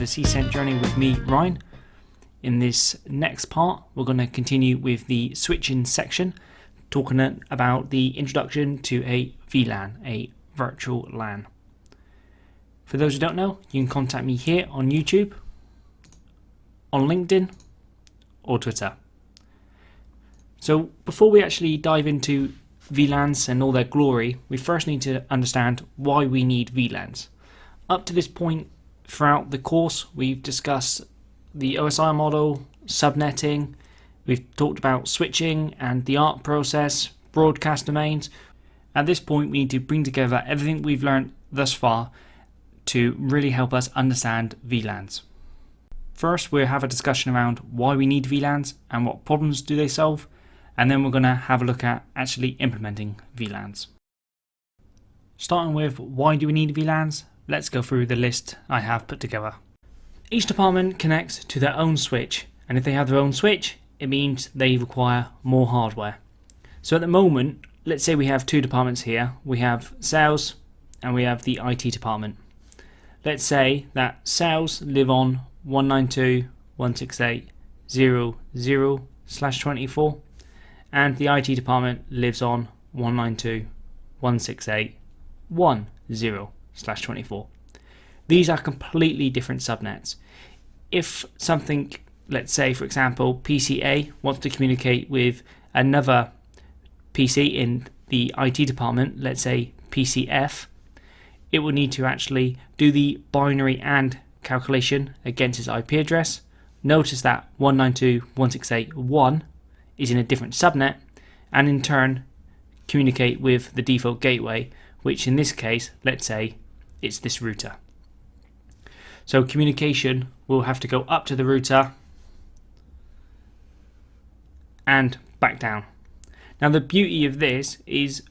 CCENT journey with me, Ryan. In this next part, we're going to continue with the switching section, talking about the introduction to a VLAN, a virtual LAN. For those who don't know, you can contact me here on YouTube, on LinkedIn, or Twitter. So before we actually dive into VLANs and all their glory, we first need to understand why we need VLANs. Up to this point throughout the course, we've discussed the OSI model, subnetting, we've talked about switching and the ARP process, broadcast domains. At this point, we need to bring together everything we've learned thus far to really help us understand VLANs. First, we'll have a discussion around why we need VLANs and what problems do they solve, and then we're going to have a look at actually implementing VLANs. Starting with why do we need VLANs, let's go through the list I have put together. Each department connects to their own switch, and if they have their own switch, it means they require more hardware. So at the moment, let's say we have two departments here. We have sales and we have the IT department. Let's say that sales live on 192.168.0.0/24 and the IT department lives on 192.168.1.0/24. These are completely different subnets. If something, let's say for example PCA wants to communicate with another PC in the IT department, let's say PCF, it will need to actually do the binary AND calculation against its IP address. Notice that 192.168.1 is in a different subnet, and in turn communicate with the default gateway, which in this case, let's say it's this router. So communication will have to go up to the router and back down. Now the beauty of this is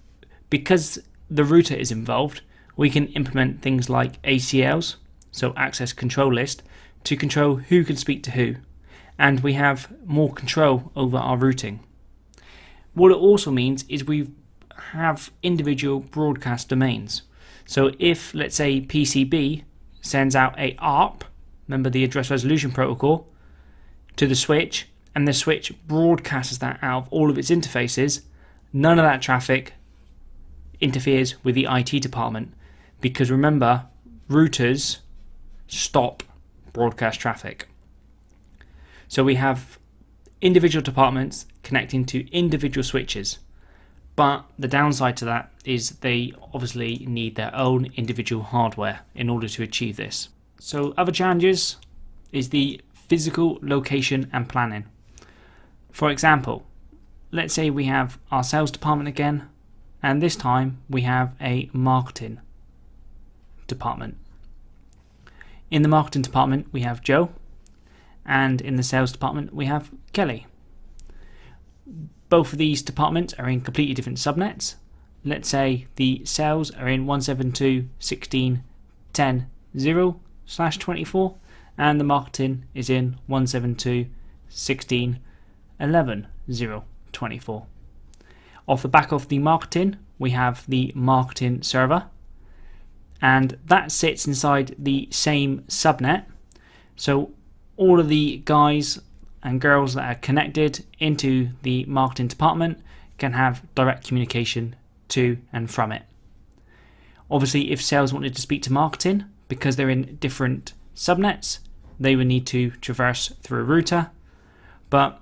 because the router is involved, we can implement things like ACLs, so access control list, to control who can speak to who, and we have more control over our routing. What it also means is we have individual broadcast domains. So if, let's say, PCB sends out a ARP, remember the address resolution protocol, to the switch, and the switch broadcasts that out of all of its interfaces, none of that traffic interferes with the IT department, because remember, routers stop broadcast traffic. So we have individual departments connecting to individual switches, but the downside to that is they obviously need their own individual hardware in order to achieve this. So other challenges is the physical location and planning. For example, let's say we have our sales department again, and this time we have a marketing department. In the marketing department we have Joe, and in the sales department we have Kelly. Both of these departments are in completely different subnets. Let's say the sales are in 172.16.10.0/24 and the marketing is in 172.16.11.0/24. Off the back of the marketing, we have the marketing server, and that sits inside the same subnet. So all of the guys and girls that are connected into the marketing department can have direct communication to and from it. Obviously, if sales wanted to speak to marketing, because they're in different subnets, they would need to traverse through a router. But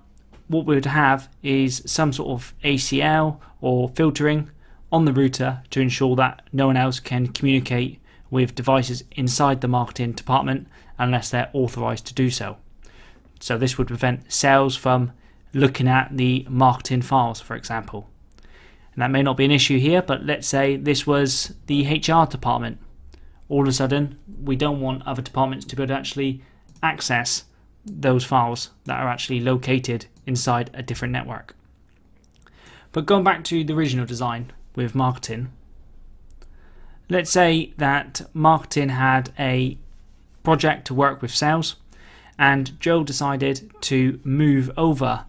what we would have is some sort of ACL or filtering on the router to ensure that no one else can communicate with devices inside the marketing department unless they're authorized to do so. So this would prevent sales from looking at the marketing files, for example. And that may not be an issue here, but let's say this was the HR department. All of a sudden, we don't want other departments to be able to actually access those files that are actually located inside a different network. But going back to the original design with marketing, let's say that marketing had a project to work with sales, and Joe decided to move over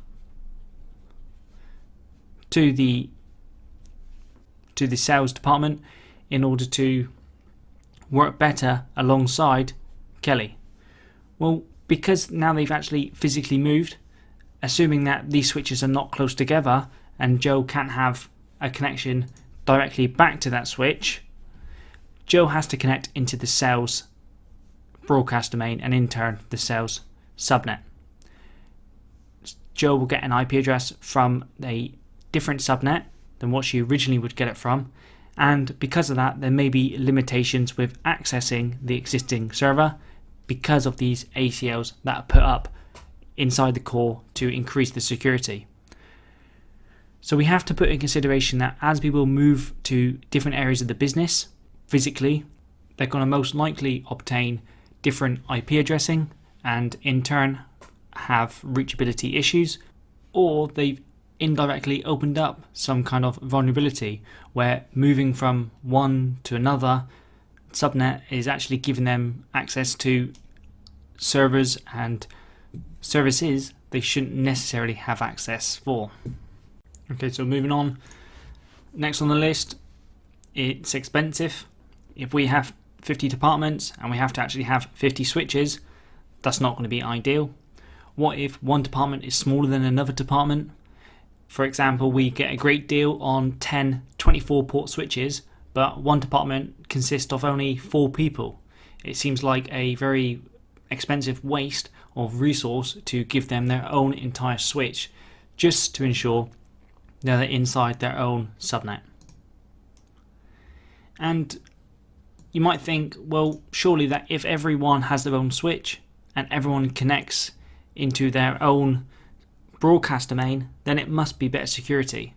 to the sales department in order to work better alongside Kelly. Well, because now they've actually physically moved, assuming that these switches are not close together and Joe can't have a connection directly back to that switch, Joe has to connect into the sales broadcast domain and in turn the sales subnet. Joe will get an IP address from a different subnet than what she originally would get it from, and because of that there may be limitations with accessing the existing server because of these ACLs that are put up inside the core to increase the security. So we have to put in consideration that as people move to different areas of the business physically, they're going to most likely obtain different IP addressing and in turn have reachability issues, or they've indirectly opened up some kind of vulnerability where moving from one to another subnet is actually giving them access to servers and services they shouldn't necessarily have access for. Okay, so moving on. Next on the list, it's expensive. If we have 50 departments and we have to actually have 50 switches, that's not going to be ideal. What if one department is smaller than another department? For example, we get a great deal on 10 24 port switches, but one department consists of only 4 people. It seems like a very expensive waste of resource to give them their own entire switch just to ensure they're inside their own subnet. And you might think, well, surely that if everyone has their own switch and everyone connects into their own broadcast domain, then it must be better security.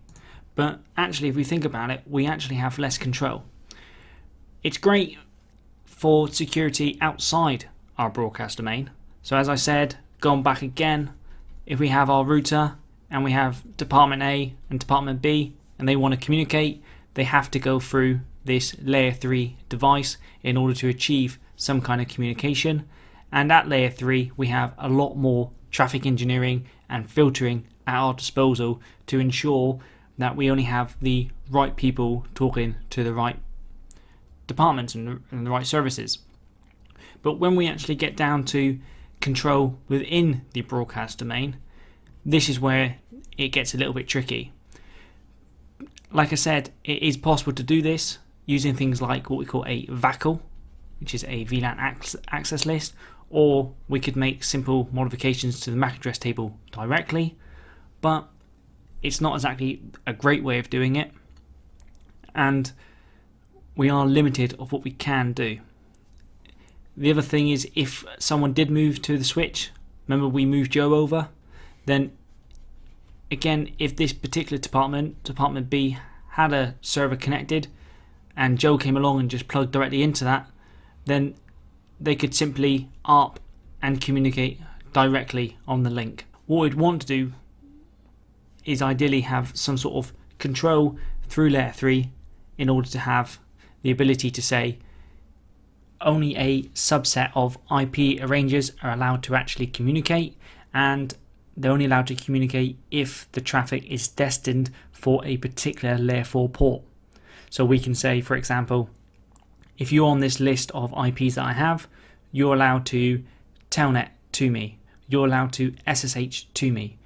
But actually, if we think about it, we actually have less control. It's great for security outside our broadcast domain. So as I said, going back again, if we have our router and we have Department A and Department B and they want to communicate, they have to go through this layer 3 device in order to achieve some kind of communication. And at layer 3 we have a lot more traffic engineering and filtering at our disposal to ensure that we only have the right people talking to the right departments and the right services. But when we actually get down to control within the broadcast domain, this is where it gets a little bit tricky. Like I said, it is possible to do this using things like what we call a VACL, which is a VLAN access list, or we could make simple modifications to the MAC address table directly, but it's not exactly a great way of doing it, and we are limited of what we can do. The other thing is, if someone did move to the switch, remember we moved Joe over, then again, if this particular department, Department B, had a server connected and Joe came along and just plugged directly into that, then they could simply ARP and communicate directly on the link. What we'd want to do is ideally have some sort of control through layer 3 in order to have the ability to say only a subset of IP arrangers are allowed to actually communicate, and they're only allowed to communicate if the traffic is destined for a particular layer 4 port. So we can say, for example, if you're on this list of IPs that I have, you're allowed to telnet to me, you're allowed to SSH to me,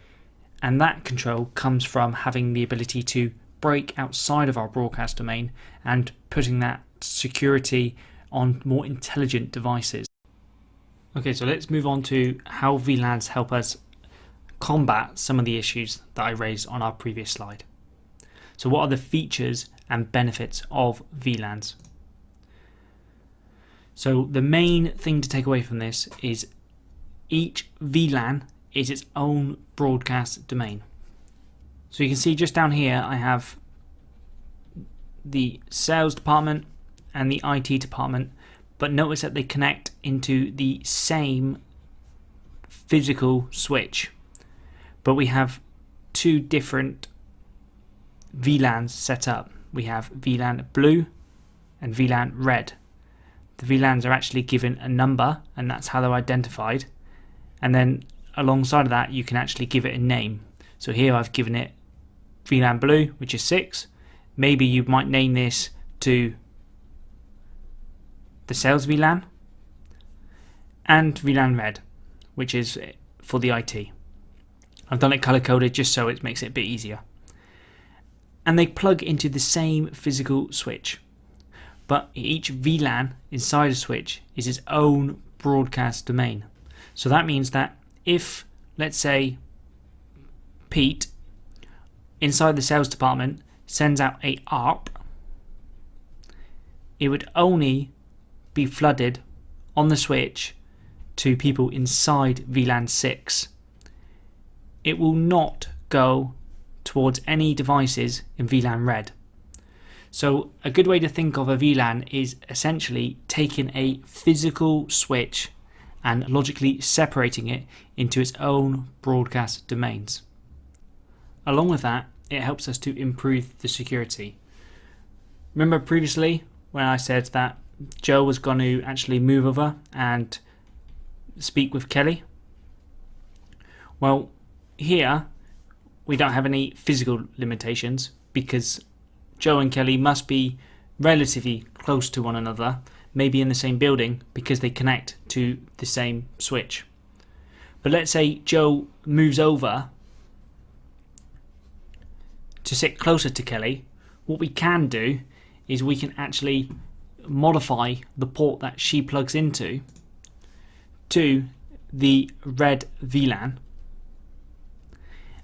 and that control comes from having the ability to break outside of our broadcast domain and putting that security on more intelligent devices. Okay, so let's move on to how VLANs help us combat some of the issues that I raised on our previous slide. So what are the features and benefits of VLANs? So the main thing to take away from this is each VLAN is its own broadcast domain. So you can see just down here I have the sales department and the IT department, but notice that they connect into the same physical switch, but we have two different VLANs set up. We have VLAN blue and VLAN red. The VLANs are actually given a number, and that's how they're identified, and then alongside of that you can actually give it a name. So here I've given it VLAN blue, which is 6. Maybe you might name this to the sales VLAN, and VLAN red. which is for the IT. I've done it color coded just so it makes it a bit easier. And they plug into the same physical switch, but each VLAN inside a switch is its own broadcast domain. So that means that if, let's say, Pete inside the sales department sends out a ARP, it would only be flooded on the switch to people inside VLAN 6. It will not go towards any devices in VLAN red. So a good way to think of a VLAN is essentially taking a physical switch and logically separating it into its own broadcast domains. Along with that, it helps us to improve the security. Remember previously when I said that Joe was going to actually move over and speak with Kelly? Well, here we don't have any physical limitations because Joe and Kelly must be relatively close to one another, maybe in the same building because they connect to the same switch. But let's say Joe moves over to sit closer to Kelly. What we can do is we can actually modify the port that she plugs into to the red VLAN,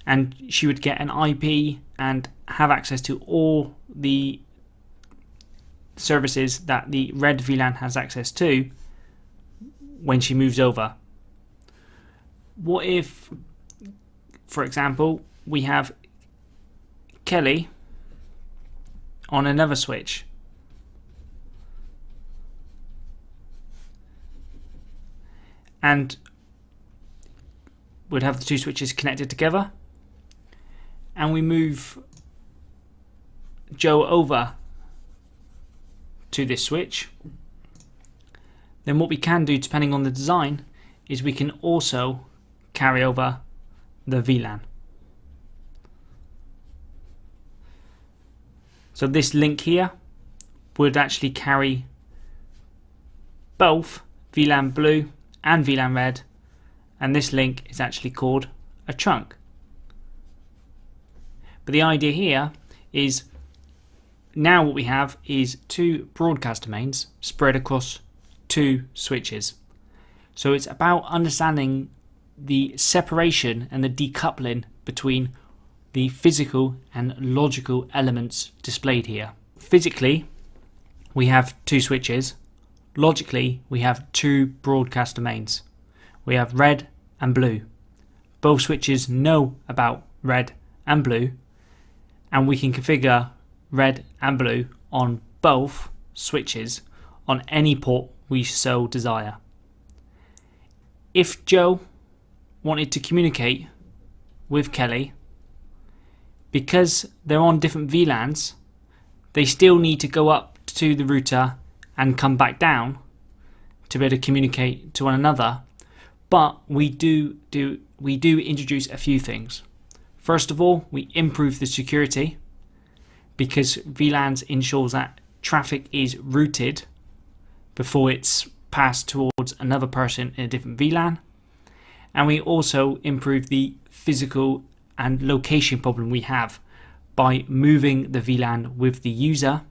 and she would get an IP and have access to all the services that the red VLAN has access to when she moves over. What if, for example, we have Kelly on another switch and we'd have the two switches connected together, and we move Joe over to this switch, then what we can do, depending on the design, is we can also carry over the VLAN. So this link here would actually carry both VLAN blue and VLAN red, and this link is actually called a trunk. But the idea here is now what we have is two broadcast domains spread across two switches. So it's about understanding the separation and the decoupling between the physical and logical elements displayed here. Physically, we have two switches. Logically, we have two broadcast domains. We have red and blue. Both switches know about red and blue, and we can configure red and blue on both switches on any port we so desire. If Joe wanted to communicate with Kelly, because they're on different VLANs, they still need to go up to the router and come back down to be able to communicate to one another. But we do introduce a few things. First of all, we improve the security because VLANs ensures that traffic is routed before it's passed towards another person in a different VLAN. And we also improve the physical and location problem we have by moving the VLAN with the user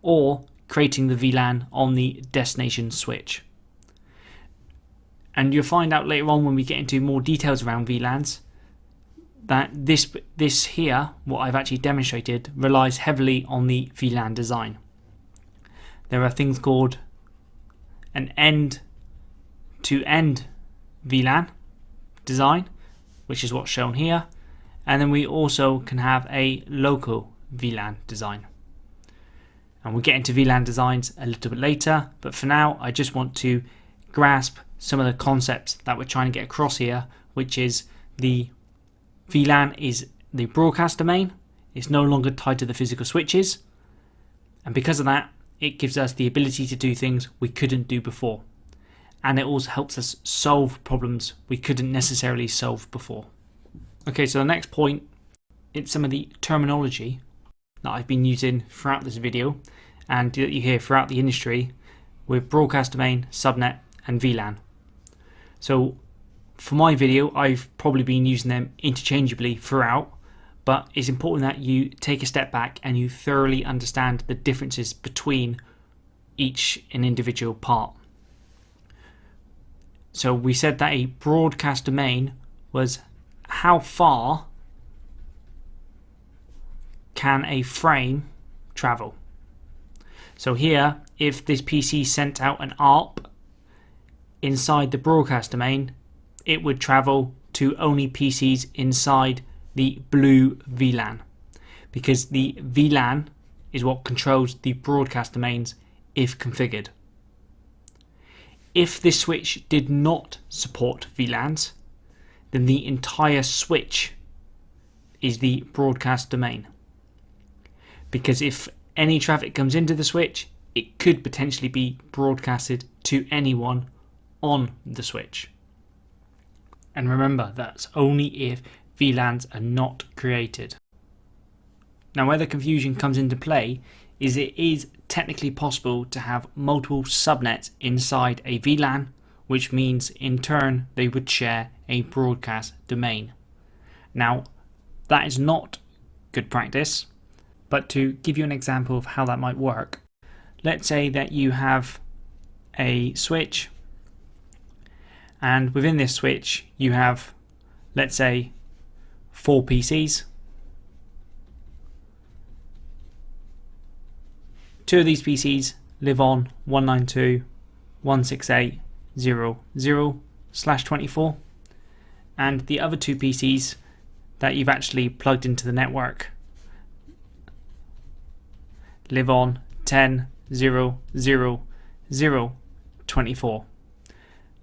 or creating the VLAN on the destination switch. And you'll find out later on when we get into more details around VLANs that this here, what I've actually demonstrated, relies heavily on the VLAN design. There are things called an end-to-end VLAN design, which is what's shown here, and then we also can have a local VLAN design. And we'll get into VLAN designs a little bit later, but for now I just want to grasp some of the concepts that we're trying to get across here, which is the VLAN is the broadcast domain. It's no longer tied to the physical switches, and because of that it gives us the ability to do things we couldn't do before, and it also helps us solve problems we couldn't necessarily solve before. Okay, so the next point, it's some of the terminology that I've been using throughout this video and that you hear throughout the industry with broadcast domain, subnet and VLAN. So for my video, I've probably been using them interchangeably throughout, but it's important that you take a step back and you thoroughly understand the differences between each and individual part. So we said that a broadcast domain was how far can a frame travel. So here, if this PC sent out an ARP inside the broadcast domain, it would travel to only PCs inside the blue VLAN, because the VLAN is what controls the broadcast domains if configured. If this switch did not support VLANs, then the entire switch is the broadcast domain, because if any traffic comes into the switch, it could potentially be broadcasted to anyone on the switch. And remember, that's only if VLANs are not created. Now, where the confusion comes into play is it is technically possible to have multiple subnets inside a VLAN, which means in turn they would share a broadcast domain. Now, that is not good practice, but to give you an example of how that might work, let's say that you have a switch, and within this switch you have, let's say, 4 PCs. 2 of these PCs live on 192.168.0.0/24, and the other 2 PCs that you've actually plugged into the network live on 10.0.0.0/24.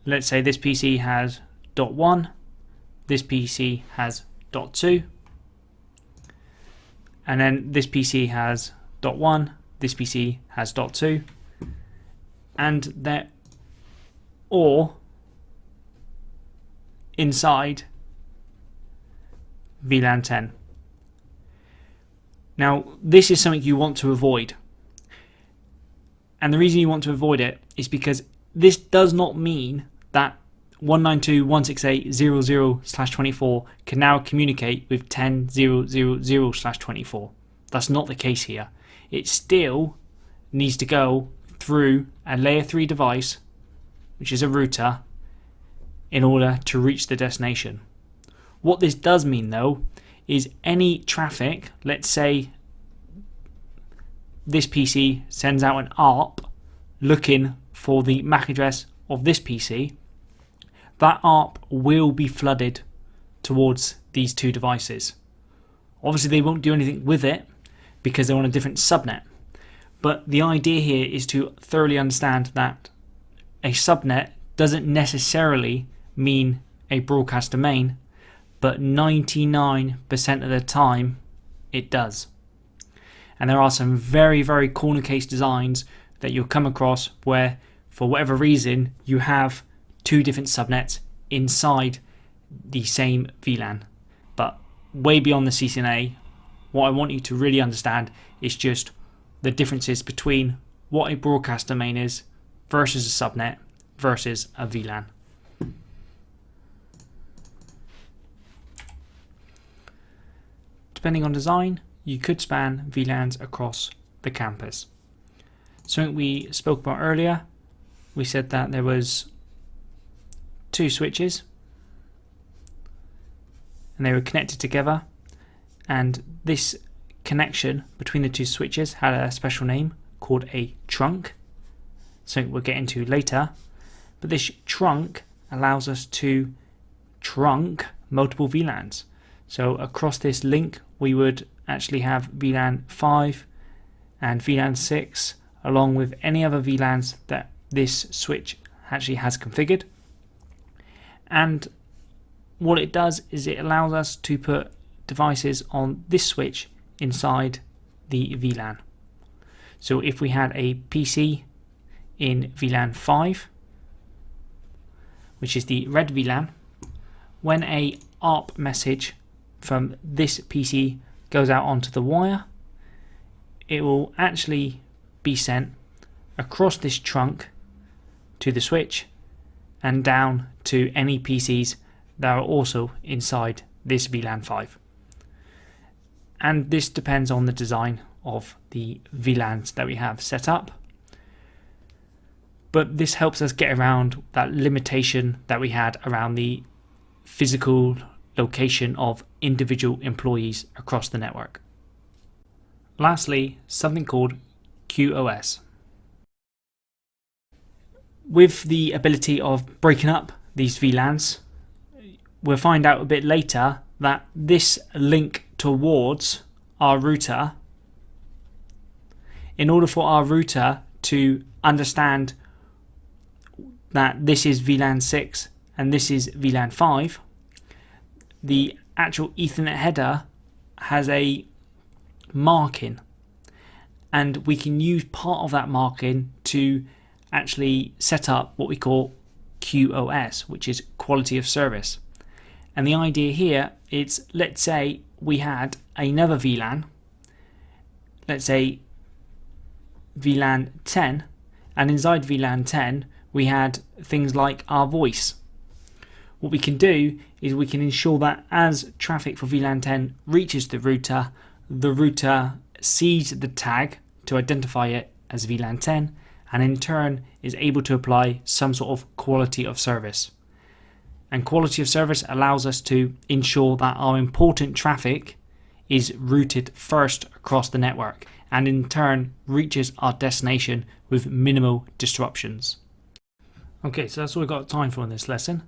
Let's say this PC has .1, this PC has .2, and then this PC has .1, this PC has .2, and they're all inside VLAN 10. Now, this is something you want to avoid, and the reason you want to avoid it is because this does not mean that 192.168.0.0/24 can now communicate with 10.0.0.0/24. That's not the case here. It still needs to go through a layer 3 device, which is a router, in order to reach the destination. What this does mean though is any traffic, let's say this PC sends out an ARP looking for the MAC address of this PC, that ARP will be flooded towards these 2 devices. Obviously they won't do anything with it because they're on a different subnet, but the idea here is to thoroughly understand that a subnet doesn't necessarily mean a broadcast domain, but 99% of the time it does. And there are some very, very corner case designs that you'll come across where, for whatever reason, you have 2 different subnets inside the same VLAN. But way beyond the CCNA, what I want you to really understand is just the differences between what a broadcast domain is versus a subnet versus a VLAN. Depending on design, you could span VLANs across the campus. Something we spoke about earlier, we said that there was 2 switches and they were connected together, and this connection between the 2 switches had a special name called a trunk, something we'll get into later. But this trunk allows us to trunk multiple VLANs. So across this link we would actually have VLAN 5 and VLAN 6 along with any other VLANs that this switch actually has configured. And what it does is it allows us to put devices on this switch inside the VLAN. So if we had a PC in VLAN 5, which is the red VLAN, when a ARP message from this PC goes out onto the wire, it will actually be sent across this trunk to the switch and down to any PCs that are also inside this VLAN 5. And this depends on the design of the VLANs that we have set up. But this helps us get around that limitation that we had around the physical location of individual employees across the network. Lastly, something called QoS. With the ability of breaking up these VLANs, we'll find out a bit later that this link towards our router, in order for our router to understand that this is VLAN 6 and this is VLAN 5, the actual Ethernet header has a marking, and we can use part of that marking to actually set up what we call QoS, which is quality of service. And the idea here is, let's say we had another VLAN, let's say VLAN 10, and inside VLAN 10 we had things like our voice. What we can do is we can ensure that as traffic for VLAN 10 reaches the router sees the tag to identify it as VLAN 10, and in turn is able to apply some sort of quality of service. And quality of service allows us to ensure that our important traffic is routed first across the network, and in turn reaches our destination with minimal disruptions. Okay, so that's all we've got time for in this lesson.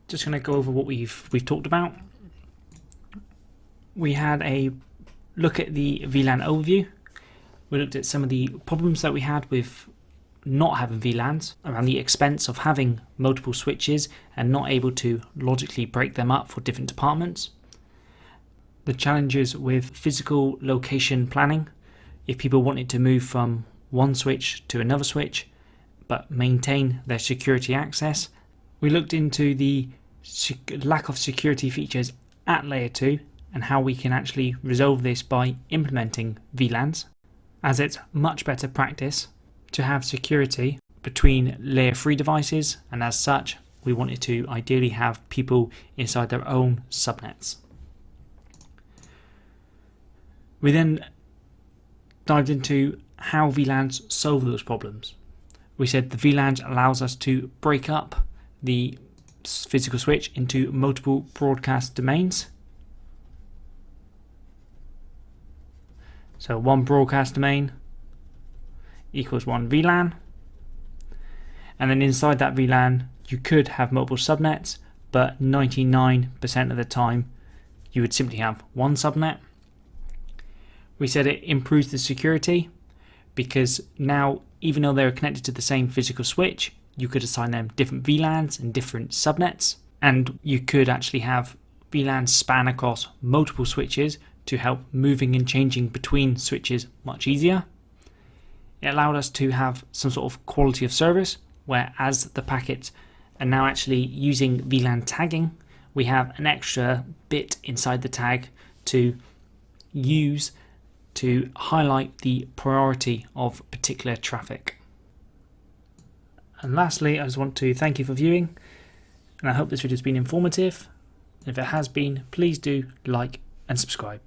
Just going to go over what we've talked about. We had a look at the VLAN overview. We looked at some of the problems that we had with not having VLANs, around the expense of having multiple switches and not able to logically break them up for different departments. The challenges with physical location planning, if people wanted to move from one switch to another switch but maintain their security access. We looked into the lack of security features at layer 2 and how we can actually resolve this by implementing VLANs, as it's much better practice to have security between layer 3 devices, and as such we wanted to ideally have people inside their own subnets. We then dived into how VLANs solve those problems. We said the VLANs allows us to break up the physical switch into multiple broadcast domains. So one broadcast domain equals one VLAN, and then inside that VLAN you could have multiple subnets, but 99% of the time you would simply have one subnet. We said it improves the security because now, even though they're connected to the same physical switch, you could assign them different VLANs and different subnets, and you could actually have VLANs span across multiple switches to help moving and changing between switches much easier. It allowed us to have some sort of quality of service, where as the packets are now actually using VLAN tagging, we have an extra bit inside the tag to use to highlight the priority of particular traffic. And lastly, I just want to thank you for viewing, and I hope this video has been informative. If it has been, please do like and subscribe.